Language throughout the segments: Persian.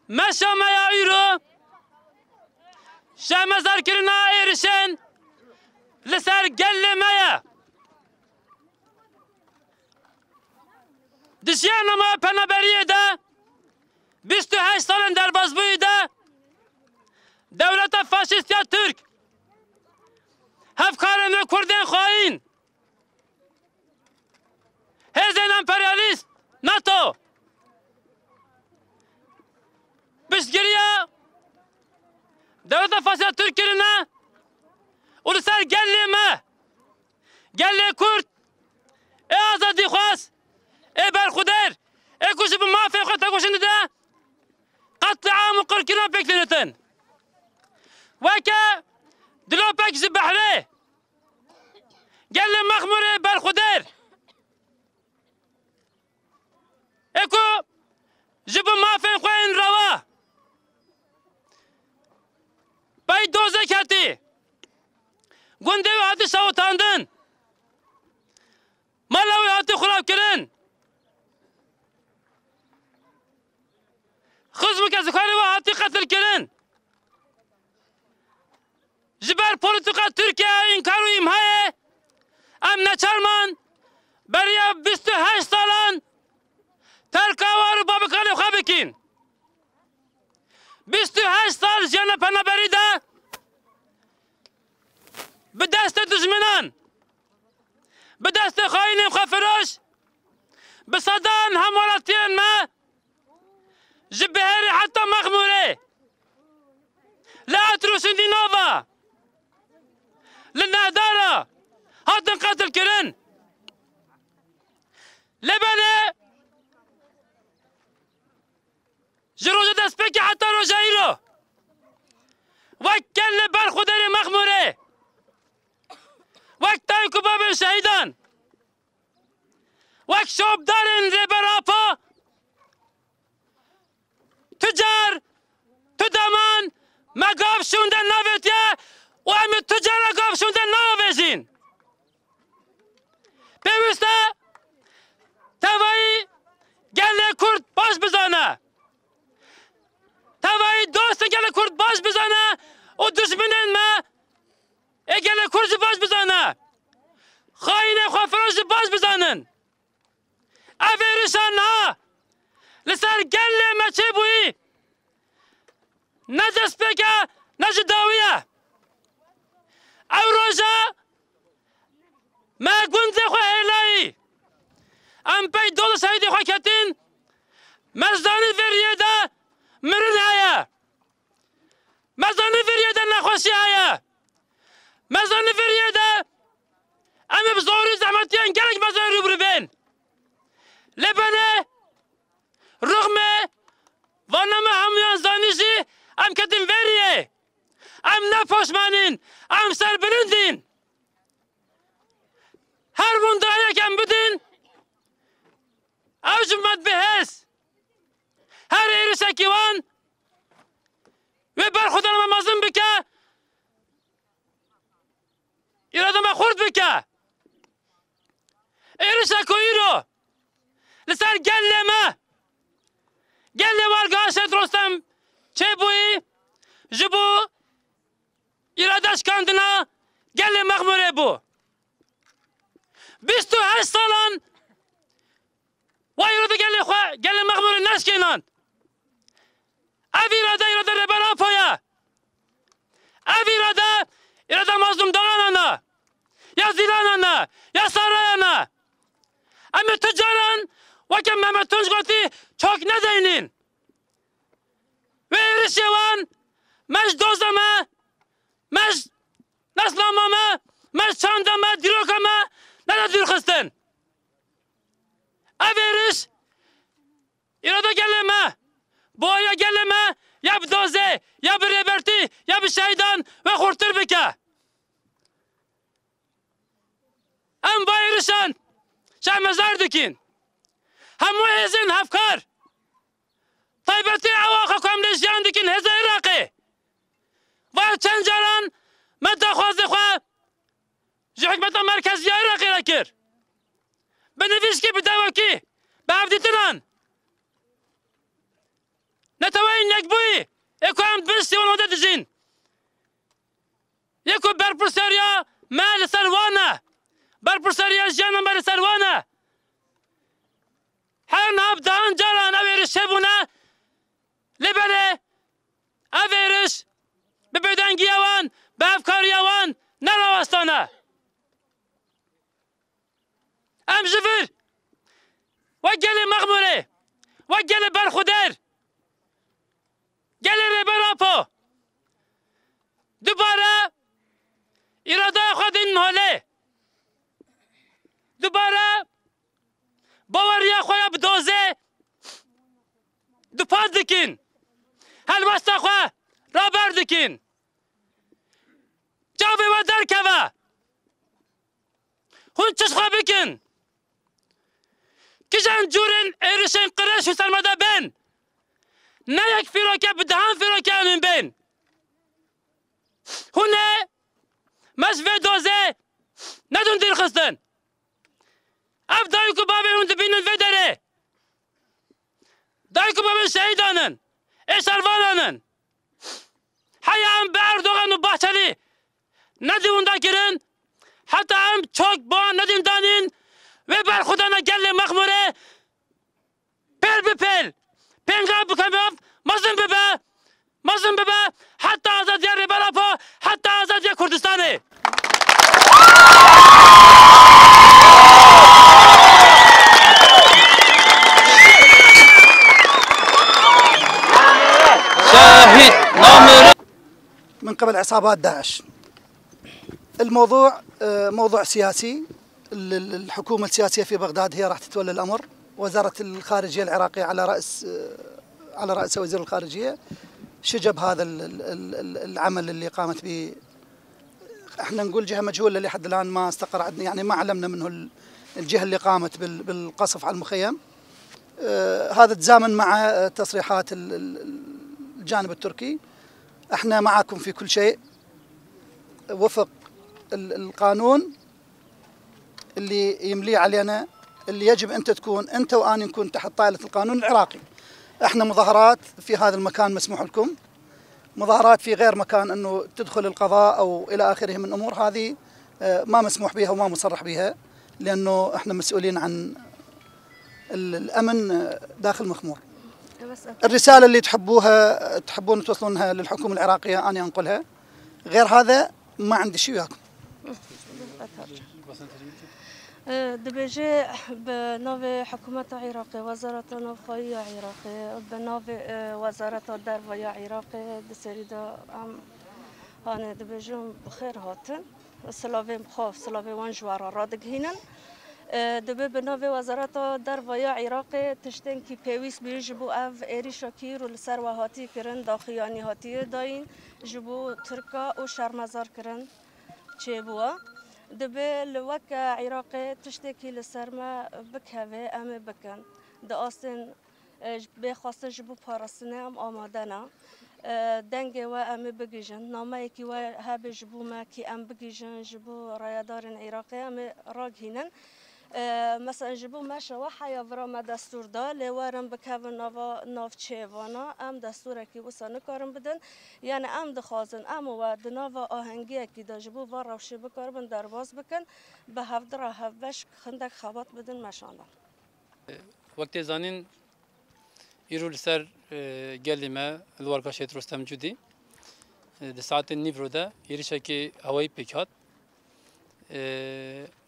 مشامه ایرو شمزار کرنا ایرشن لسر گل میا دشیان ما پنابریه ده 28 سالن در بازبوی ده دولت فاشیستی ترک هفکارن و کردن خواهین هزین امپریالیست ناتو بشگریه دولت فاشیستی ترک کرنه اول سر گلی ما گلی کرد ای آزادی خواست ای برخودر ای کشی به مافی خود تگوشنده ده قطع عام و قرکینا بکلنتن وکه دلو پک زی بحره گلی مخموره برخودر اکو جب مافی خوین روا بای دوزه کتی گنده و حتی شاوتاندن مالاوی حتی خراب کرن خزم که زکاری و حتی قتل کرن جبر پولیتیکا ترکیه این کارو ایمهای ام نچرمان برای 28 سالان ترکاوارو بابکالی خواه بکین 28 سال جن پنابری ده به دست دشمنان به دست خاین خفروش به صدان همولاتین ما جبهری حتی مخموره لا اتروشن دی نووا لنهدارا هاتن قتل کرن لبنه جروج دست بکی حتی روجایی رو وکل برخودری مخموره وقت تای کباب شهیدان وقت شوب دارن ریبراپا تجار تو دامان مگاف شوندن نویتیه و همه تجار گاف شوندن نویزین پیوسته توایی گل کرد باش بزانه توایی دوست گل کرد باش بزانه و دشمنین ما گل کرد باش بزانه خاین خواه باش بزانن اویرشان ها لسر گل ما چه بویی نجس بکه نج داویه او روژا ما گنده خواه هیلایی ام پی دول شهیدی خواه کتین مزدانی وریه ده مرن هیا مزدانی وریه ده نخوشی هیا مزدانی وریه ده امی بزوری زحمتیان گرک مزدانی رو بین لبنه رغمه وانم همیان زانیشی ام کتین وریه ام نپاشمانین ام سر بلندین هر وندایی کم بدین اوج مد بهس هر ایرشکیوان و بر خودم مازم بکه ایرادم خورد بکه ایرشکویی رو لسر گل ما گل وارگاه شد رستم چه بویی جبو ایرادش کندنا گل مغموره بو 28 سالان و ایراده گل مغموره نشکنان او ایراده ربرا پایا او ایراده مظلوم دارانانا یا زیرانانا یا سارایانا اما تجاران وکم محمد تونج گفتی چاک ندینین و ایرشیوان مش دوزمه مش نسلامه مش چاندمه دیروکمه نه دیر خستن اویرش ایراده گلمه بایا گلمه یا بدوزه یا بریبرتی یا بشهیدان و خورتر بکه ام بایرشان شای مزار دکین همو هزین هفکار طیبتی عواقع کامل جان دکین هزه عراقی و چند جاران مدى خوازه خواه جو حکمت مرکزی عراقی را کر بنویش که بدوا کی به عبدیتنان نتوانین یک بوی اکو هم بستی ونوده دجین یکو برپرساریا مال سروانه برپرساریا جانا مال سروانه هر ناب دان جاران اویرش شبونه لبنه اویرش به بدنگی اوان به افکاری اوان نرواستانه ام جفر و گل مغموره و گل برخودر گل ربراپو دوباره اراده خود این حاله دوباره باوریا خواه بدوزه دو پاس دکین هلوستا خواه را بردکین جاوی و درکوه هون چش خواه بکن کجان جورن ایرشن قرش و سلمده بین نه یک فیروکه بدهان فیروکه همین بین هونه مشوه دوزه ندون دیر خستن اف دایکو بابی هون دبینن و داره دایکو بابی شهیدانن اشاروانانن حیا هم به اردوغان و باحچلی ندیون دا گرن حتی هم چوک بان ندیم دانین و بر خدا نگل مخموره پل به پل پنگاب بکمیاف مزن ببه حتی آزادی ربراپا حتی آزادی کردستانه شاهد نامر من قبل عصابات داعش. الموضوع موضوع سياسي. الحكومة السياسية في بغداد هي راح تتولى الأمر. وزارة الخارجية العراقية على رأس وزير الخارجية شجب هذا العمل اللي قامت به. احنا نقول جهة مجهولة لحد الآن ما استقر عندنا، يعني ما علمنا منه الجهة اللي قامت بالقصف على المخيم. هذا تزامن مع تصريحات الجانب التركي. احنا معكم في كل شيء وفق القانون اللي يمليه علينا، اللي يجب انت تكون انت واني نكون تحت طائلة القانون العراقي. احنا مظاهرات في هذا المكان مسموح لكم، مظاهرات في غير مكان انه تدخل القضاء او الى اخره من امور هذه ما مسموح بها وما مصرح بها، لانه احنا مسؤولين عن الامن داخل مخمور. الرسالة اللي تحبون توصلونها للحكومة العراقية أنا أنقلها، غير هذا ما عندي شيء وياكم. دبجة بنوع حكومة العراق، وزارة النفخية العراقية، بنوع وزارة الدربية العراقية، دسريدا أنا دبجة بخير هاتن، سلافي بخاف سلافي وانجوارا رادق هنن. دبی بنوی وزارت درباره عراق تشتن کی پیویس بی جبو اف ایری شکیر و لسر و هاتی کرن داخیانی هاتی داین جبو ترکا و شرمزار کرن چه بوا دبی لوک عراق تشتن کی لسر ما بکهوه ام بکن داستن بخواست جبو پارسنه ام آماده نه دنگ و ام بگیجن نامه کی و هب جبو ما کی ام بگیجن جبو رایدارن عراقی ام راگهینن مثلا جبو ماشا وحيا برا دستور دا لوارم بكافن ناف وانا ام دستور کی وسانه کارم بدن یعنی ام دخوازن ام و دناوا آهنگی کی دا جبو و روشی بکار بن درواز بکن به هفت را هفش خندق خبات بدن مشانا وقت زانین ایرو لسر گلیمه الوارکاشت رستم جودی ده ساعت نیورو ده ایرشا کی هوایی پیکات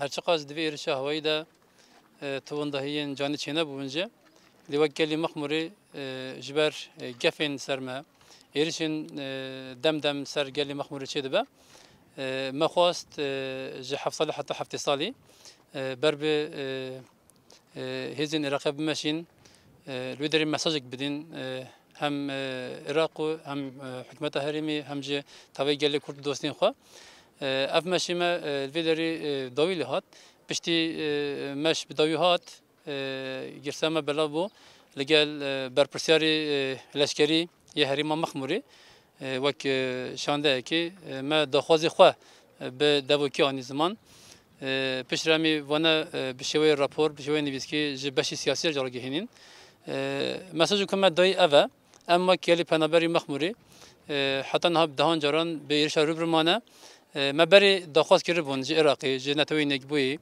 هرچه قاز دوی ایرشا هوایی ده توندهین جانی چینه بونجه لیوک گلی مخموری جبر گفین سرما ایرشین دم سر گلی مخموری چه دبه ما خواست جه 7 سال حتی 7 سالی برب هزین عراق بمشین لودري مساجك بدين هم عراق هم حكومة هرمي هم جه تواي جل كرد دوستين خو اف ماشي ما الفيدري دويل هات بشتي مش بدوي هات جرسامة بلابو لقال بربرسياري لشكري يهريما مخموري وك شانده كي ما دخوازي خو بدوكي اني زمان بشرامي وانا بشوي رابور بشوي نبيسكي جبشي سياسي جرجهينين مساج كم داي أبا اما کلی پنابری مخموری حتی نه دهان جران به ایرش روبرمانه مبری دخواست کرده بون جه عراقی جه نتوی نگبوی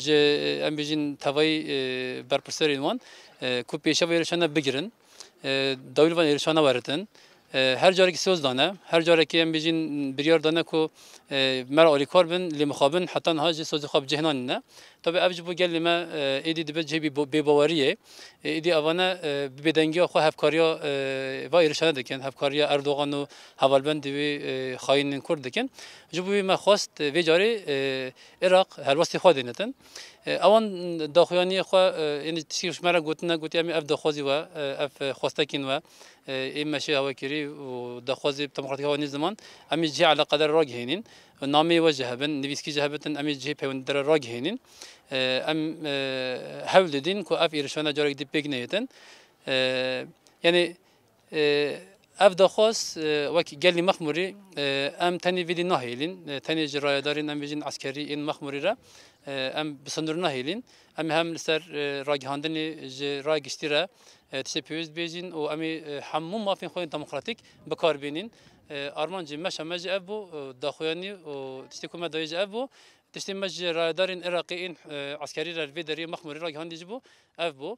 جه ام بیجین توی برپرسرین وان کو پیشه و ایرشانه بگیرن داویل وان ایرشانه واردن هر جایی که سوز دانه هر جایی که ام بیجین بریار دانه کو مر آلی کار بن لمخابن حتی نه جه سوز خواب جهنان نه طبعا ابج بو گل ما ایدی دبج جه بی باوریه ایدی آوانه بدنگی خو هفکاریا و ایرشانه دکن هفکاریا اردوغان و حوالبند و خاینین کرد دکن جبوی ما خواست و جاری عراق هر وقت خود نتن اوان داخوانی خو یعنی تشکیلش مرا گوتنا گوتی امی اف داخوازی و اف خواستکین و این ماشی هوا کری و داخوازی دموکراتیک هوا نیز زمان امی جه علاقه در راگ هینین نامی وجه بن نویسکی جه بتن امی جه پیوند در راگ هینین ام حول دین کو اف ایرشانه جاری دی پیگ نیتن یعنی اف داخواست وقتی گلی مخموری ام تنی ویدی نهیلین تنی جرای دارین ام بیجین عسکری این مخموری را ام بسندر نهیلین ام هم سر راگهاندنی جرای گشتی را تشبیهش بیجین و امی همون مافین خوین دموکراتیک بکار بینین آرمان جی مش هم جه ابو داخوانی و تشتکو مدای جه ابو تشتی مش رای دارین عراقی این عسکری را ویدری مخموری راگهاندی جبو ابو